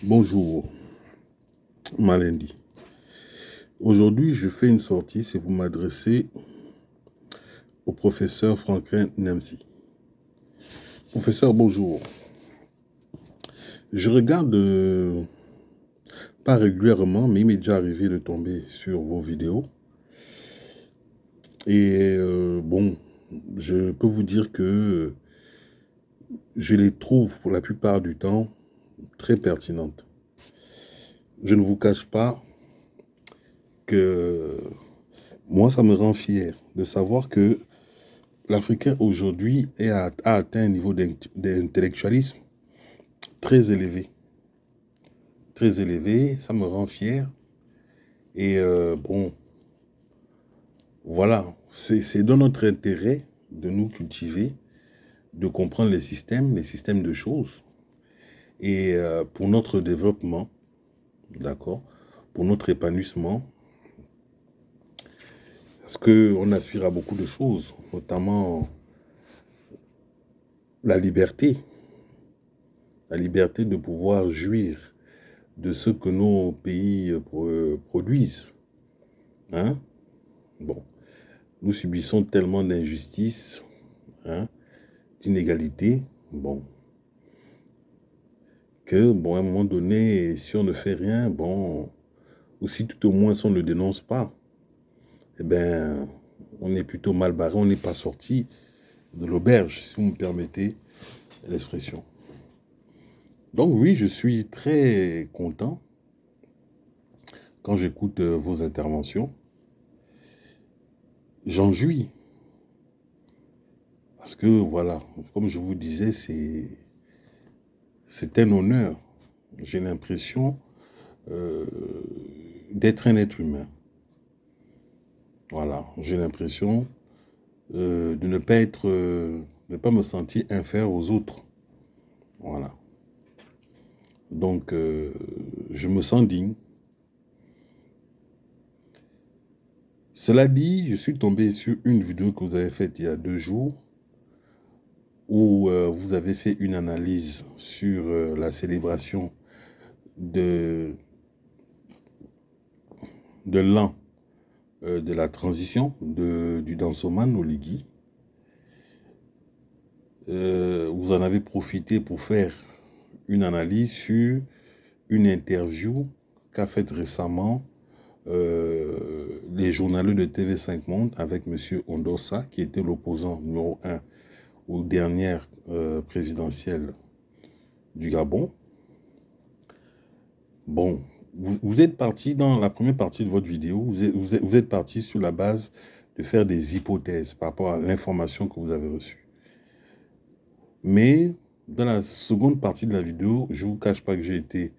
Bonjour, Malendi. Aujourd'hui, je fais une sortie, c'est pour m'adresser au professeur Franklin Namsi. Professeur, bonjour. Je regarde, pas régulièrement, mais il m'est déjà arrivé de tomber sur vos vidéos. Et bon, je peux vous dire que je les trouve pour la plupart du temps très pertinentes. Je ne vous cache pas que moi, ça me rend fier de savoir que l'Africain aujourd'hui a atteint un niveau d'intellectualisme très élevé. Très élevé, ça me rend fier. Et bon, voilà, c'est dans notre intérêt de nous cultiver, de comprendre les systèmes de choses. Et pour notre développement, d'accord, pour notre épanouissement, parce qu'on aspire à beaucoup de choses, notamment la liberté de pouvoir jouir de ce que nos pays produisent. Hein? Bon, nous subissons tellement d'injustices, hein, d'inégalités, bon, que, bon, à un moment donné, si on ne fait rien, bon, ou si tout au moins si on ne dénonce pas, eh bien, on est plutôt mal barré, on n'est pas sorti de l'auberge, si vous me permettez l'expression. Donc oui, je suis très content quand j'écoute vos interventions. J'en jouis. Parce que, voilà, comme je vous disais, c'est un honneur. J'ai l'impression euh, d'être un être humain. Voilà, j'ai l'impression de ne pas me sentir inférieur aux autres. Voilà. Donc, je me sens digne. Cela dit, je suis tombé sur une vidéo que vous avez faite il y a 2 jours où vous avez fait une analyse sur la célébration de l'an de la transition du Dansoman au Ligui. Vous en avez profité pour faire une analyse sur une interview qu'a faite récemment les journalistes de TV5 Monde avec M. Ondossa, qui était l'opposant numéro 1 aux dernières présidentielles du Gabon. Bon, vous êtes parti dans la première partie de votre vidéo, vous êtes parti sur la base de faire des hypothèses par rapport à l'information que vous avez reçue. Mais dans la seconde partie de la vidéo, je ne vous cache pas que j'ai été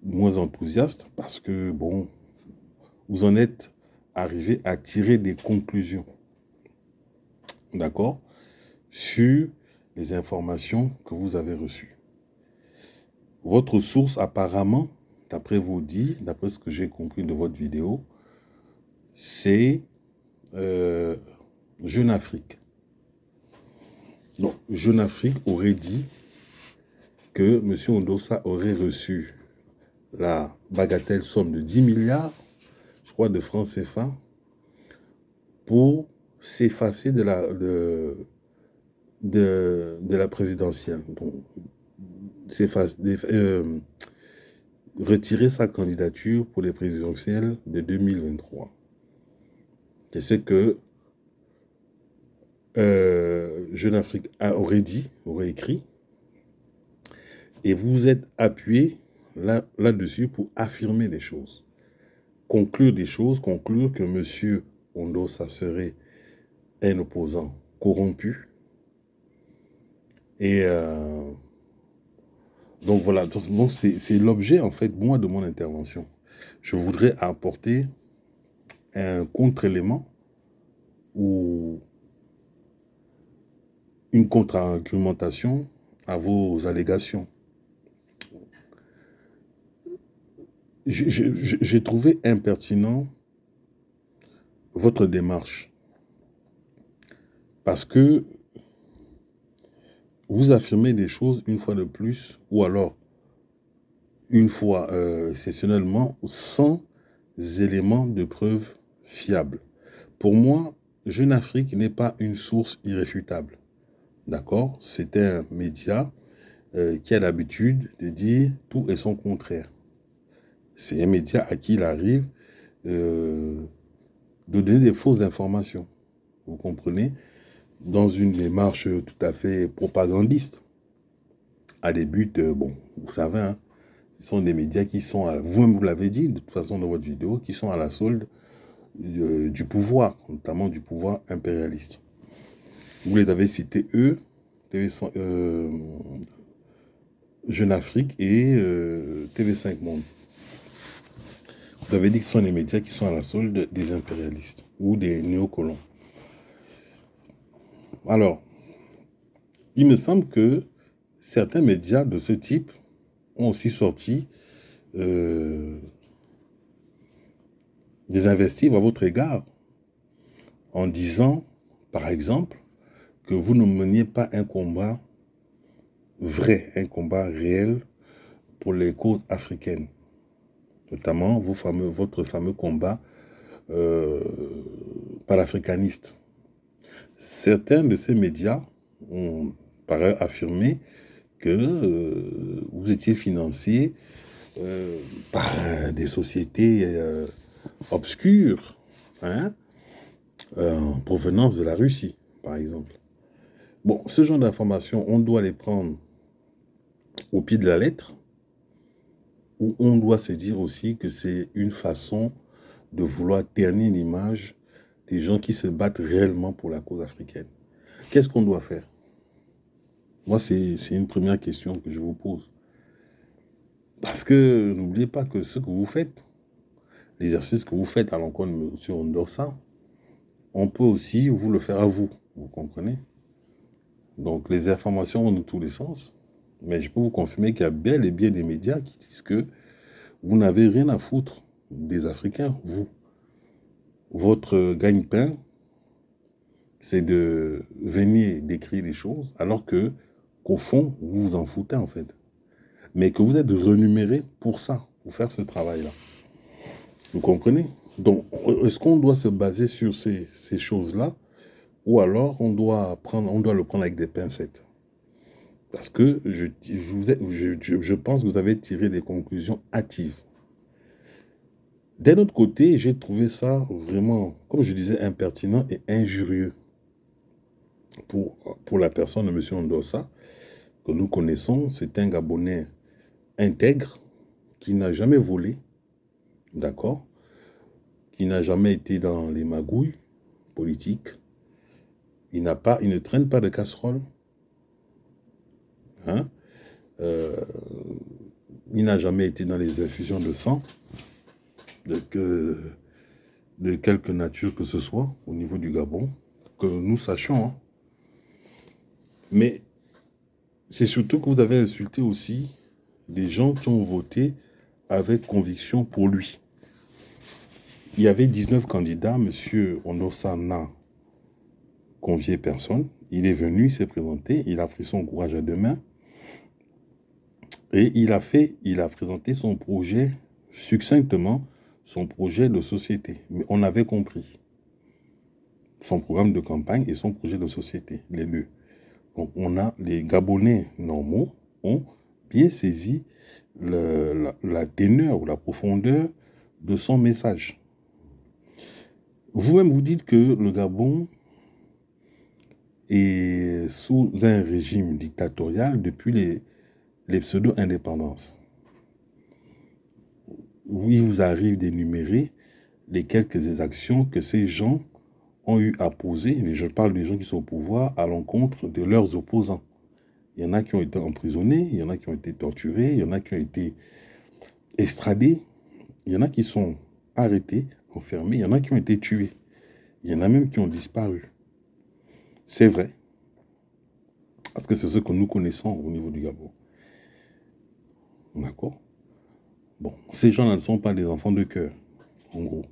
moins enthousiaste parce que, bon, vous en êtes arrivé à tirer des conclusions, d'accord, sur les informations que vous avez reçues. Votre source, apparemment, d'après vos dits, d'après ce que j'ai compris de votre vidéo, c'est Jeune Afrique. Donc, Jeune Afrique aurait dit que M. Ondossa aurait reçu la bagatelle somme de 10 milliards, je crois, de francs CFA, pour s'effacer de la présidentielle. Donc, retirer sa candidature pour les présidentielles de 2023. Et c'est que Jeune Afrique aurait écrit, et vous vous êtes appuyé là-dessus pour affirmer des choses, conclure des choses, conclure que M. Ondossa serait un opposant corrompu. Et donc voilà, donc c'est l'objet en fait, moi, de mon intervention. Je voudrais apporter un contre-élément ou une contre-argumentation à vos allégations. J'ai trouvé impertinent votre démarche parce que vous affirmez des choses une fois de plus, ou alors une fois exceptionnellement, sans éléments de preuve fiables. Pour moi, Jeune Afrique n'est pas une source irréfutable. D'accord? C'est un média qui a l'habitude de dire tout et son contraire. C'est un média à qui il arrive de donner des fausses informations. Vous comprenez? Dans une démarche tout à fait propagandiste. À des buts, bon, vous savez, hein, ce sont des médias qui sont, vous-même vous l'avez dit de toute façon dans votre vidéo, qui sont à la solde du pouvoir, notamment du pouvoir impérialiste. Vous les avez cités, eux, Jeune Afrique et TV5 Monde. Vous avez dit que ce sont les médias qui sont à la solde des impérialistes ou des néocolons. Alors, il me semble que certains médias de ce type ont aussi sorti des investissements à votre égard en disant, par exemple, que vous ne meniez pas un combat vrai, un combat réel pour les causes africaines, notamment votre fameux combat panafricaniste. Certains de ces médias ont par ailleurs affirmé que vous étiez financé par des sociétés obscures, hein, en provenance de la Russie, par exemple. Bon, ce genre d'informations, on doit les prendre au pied de la lettre, ou on doit se dire aussi que c'est une façon de vouloir ternir l'image des gens qui se battent réellement pour la cause africaine. Qu'est-ce qu'on doit faire? Moi, c'est une première question que je vous pose. Parce que n'oubliez pas que ce que vous faites, l'exercice que vous faites à l'encontre de M. Ondorsa, on peut aussi vous le faire à vous, vous comprenez? Donc les informations vont dans tous les sens, mais je peux vous confirmer qu'il y a bel et bien des médias qui disent que vous n'avez rien à foutre des Africains, vous. Votre gagne-pain, c'est de venir décrire les choses, alors que, qu'au fond, vous vous en foutez en fait. Mais que vous êtes renuméré pour ça, pour faire ce travail-là. Vous comprenez? Donc, est-ce qu'on doit se baser sur ces choses-là, ou alors on doit le prendre avec des pincettes? Parce que je pense que vous avez tiré des conclusions hâtives. D'un autre côté, j'ai trouvé ça vraiment, comme je disais, impertinent et injurieux pour la personne de M. Ondorsa, que nous connaissons. C'est un Gabonais intègre qui n'a jamais volé, d'accord, qui n'a jamais été dans les magouilles politiques. Il ne traîne pas de casserole. Hein? Il n'a jamais été dans les infusions de sang de quelque nature que ce soit au niveau du Gabon, que nous sachions. Hein. Mais c'est surtout que vous avez insulté aussi des gens qui ont voté avec conviction pour lui. Il y avait 19 candidats, M. Ondorsa n'a convié personne. Il est venu, il s'est présenté, il a pris son courage à deux mains et il a présenté son projet succinctement, son projet de société. Mais on avait compris son programme de campagne et son projet de société, les deux. Donc les Gabonais normaux ont bien saisi la teneur ou la profondeur de son message. Vous-même, vous dites que le Gabon est sous un régime dictatorial depuis les pseudo-indépendances. Il vous arrive d'énumérer les quelques exactions que ces gens ont eu à poser, et je parle des gens qui sont au pouvoir, à l'encontre de leurs opposants. Il y en a qui ont été emprisonnés, il y en a qui ont été torturés, il y en a qui ont été extradés, il y en a qui sont arrêtés, enfermés, il y en a qui ont été tués. Il y en a même qui ont disparu. C'est vrai. Parce que c'est ce que nous connaissons au niveau du Gabon. D'accord? Bon, ces gens-là ne sont pas des enfants de cœur, en gros.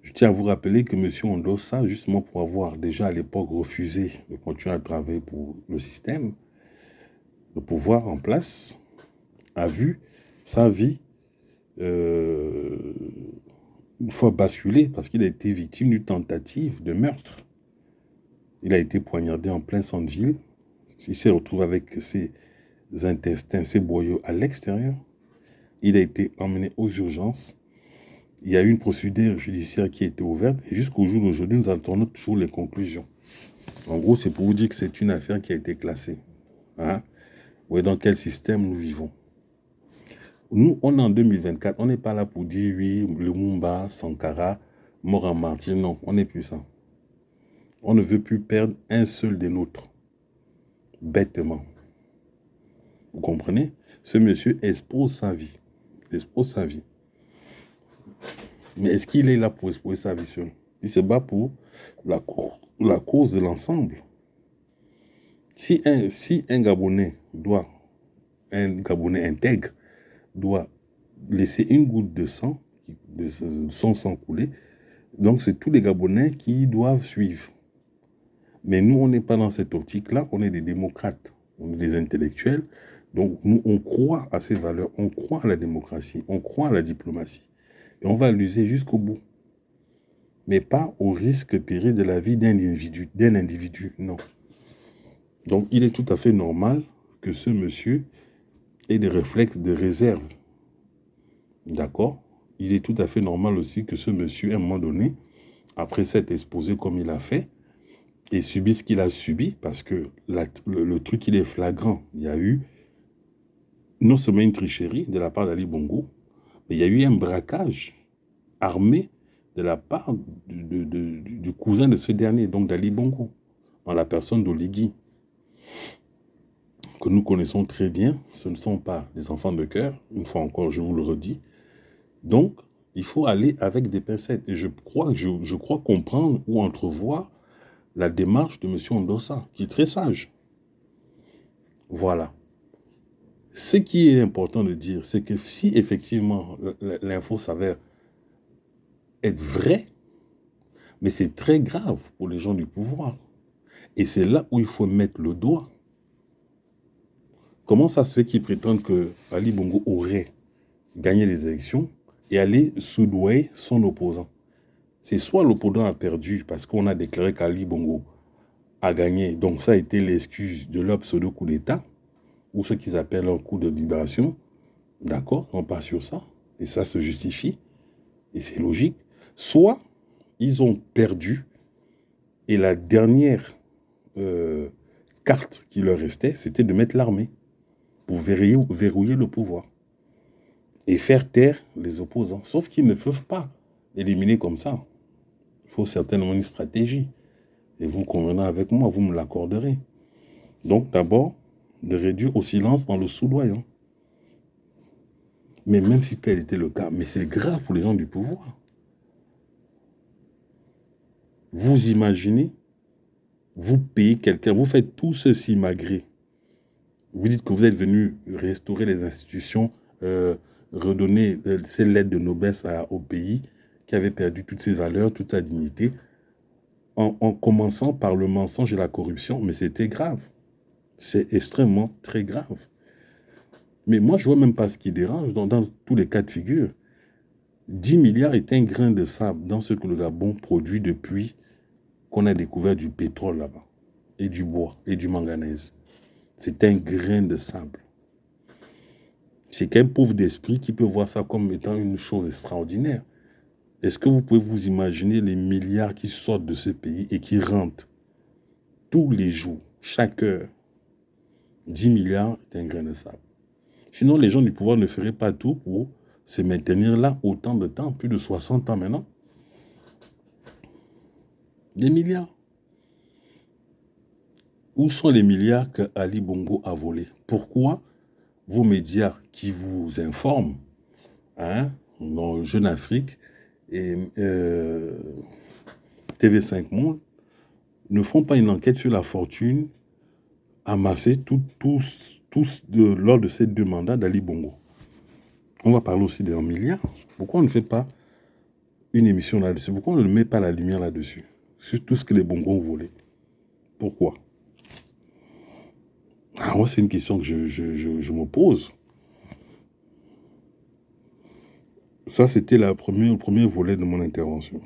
Je tiens à vous rappeler que M. Ondorsa, justement pour avoir déjà à l'époque refusé de continuer à travailler pour le système, le pouvoir en place, a vu sa vie une fois basculée parce qu'il a été victime d'une tentative de meurtre. Il a été poignardé en plein centre-ville. Il s'est retrouvé avec ses intestins, ses boyaux à l'extérieur. Il a été emmené aux urgences. Il y a eu une procédure judiciaire qui a été ouverte et jusqu'au jour d'aujourd'hui, nous attendons toujours les conclusions. En gros, c'est pour vous dire que c'est une affaire qui a été classée. Hein? Ouais, dans quel système nous vivons? Nous, on est en 2024. On n'est pas là pour dire oui, Lumumba, Sankara, mort en martyr. Non, on n'est plus ça. On ne veut plus perdre un seul des nôtres. Bêtement. Vous comprenez? Ce monsieur expose sa vie. Il expose sa vie. Mais est-ce qu'il est là pour exposer sa vie seul? Il se bat pour la cause de l'ensemble. Si un Gabonais intègre, doit laisser une goutte de sang, de son sang couler, donc c'est tous les Gabonais qui doivent suivre. Mais nous, on n'est pas dans cette optique-là, on est des démocrates, on est des intellectuels, donc nous, on croit à ces valeurs, on croit à la démocratie, on croit à la diplomatie. Et on va l'user jusqu'au bout. Mais pas au risque péril de la vie d'un individu, non. Donc il est tout à fait normal que ce monsieur ait des réflexes de réserve. D'accord? Il est tout à fait normal aussi que ce monsieur, à un moment donné, après s'être exposé comme il a fait, ait subi ce qu'il a subi, parce que le truc, il est flagrant. Il y a eu non seulement une tricherie de la part d'Ali Bongo, mais il y a eu un braquage armé de la part du cousin de ce dernier, donc d'Ali Bongo, en la personne d'Oligui, que nous connaissons très bien. Ce ne sont pas des enfants de cœur, une fois encore, je vous le redis. Donc, il faut aller avec des pincettes. Et je crois comprendre ou entrevoir la démarche de M. Ondossa, qui est très sage. Voilà. Ce qui est important de dire, c'est que si effectivement l'info s'avère être vraie, mais c'est très grave pour les gens du pouvoir. Et c'est là où il faut mettre le doigt. Comment ça se fait qu'ils prétendent que Ali Bongo aurait gagné les élections et aller soudoyer son opposant? C'est soit l'opposant a perdu parce qu'on a déclaré qu'Ali Bongo a gagné, donc ça a été l'excuse de leur pseudo-coup d'État, ou ce qu'ils appellent un coup de libération. D'accord, on part sur ça, et ça se justifie, et c'est logique. Soit ils ont perdu, et la dernière carte qui leur restait, c'était de mettre l'armée pour verrouiller le pouvoir et faire taire les opposants. Sauf qu'ils ne peuvent pas éliminer comme ça. Il faut certainement une stratégie. Et vous conviendrez avec moi, vous me l'accorderez. Donc d'abord, de réduire au silence en le soudoyant. Mais même si tel était le cas, mais c'est grave pour les gens du pouvoir. Vous imaginez, vous payez quelqu'un, vous faites tout ceci malgré. Vous dites que vous êtes venu restaurer les institutions, redonner ces lettres de noblesse au pays qui avait perdu toutes ses valeurs, toute sa dignité, en commençant par le mensonge et la corruption. Mais c'était grave. C'est extrêmement très grave. Mais moi, je ne vois même pas ce qui dérange dans tous les cas de figure. 10 milliards est un grain de sable dans ce que le Gabon produit depuis qu'on a découvert du pétrole là-bas, et du bois, et du manganèse. C'est un grain de sable. C'est qu'un pauvre d'esprit qui peut voir ça comme étant une chose extraordinaire. Est-ce que vous pouvez vous imaginer les milliards qui sortent de ce pays et qui rentrent tous les jours, chaque heure? 10 milliards est un grain de sable. Sinon, les gens du pouvoir ne feraient pas tout pour se maintenir là autant de temps, plus de 60 ans maintenant. Des milliards. Où sont les milliards que Ali Bongo a volés? Pourquoi vos médias qui vous informent, dans Jeune Afrique et TV5 Monde, ne font pas une enquête sur la fortune amassée lors de ces 2 mandats d'Ali Bongo? On va parler aussi des milliards. Pourquoi on ne fait pas une émission là-dessus? Pourquoi on ne met pas la lumière là-dessus? Sur tout ce que les Bongos ont volé. Pourquoi? Moi, c'est une question que je me pose. Ça, c'était le premier volet de mon intervention.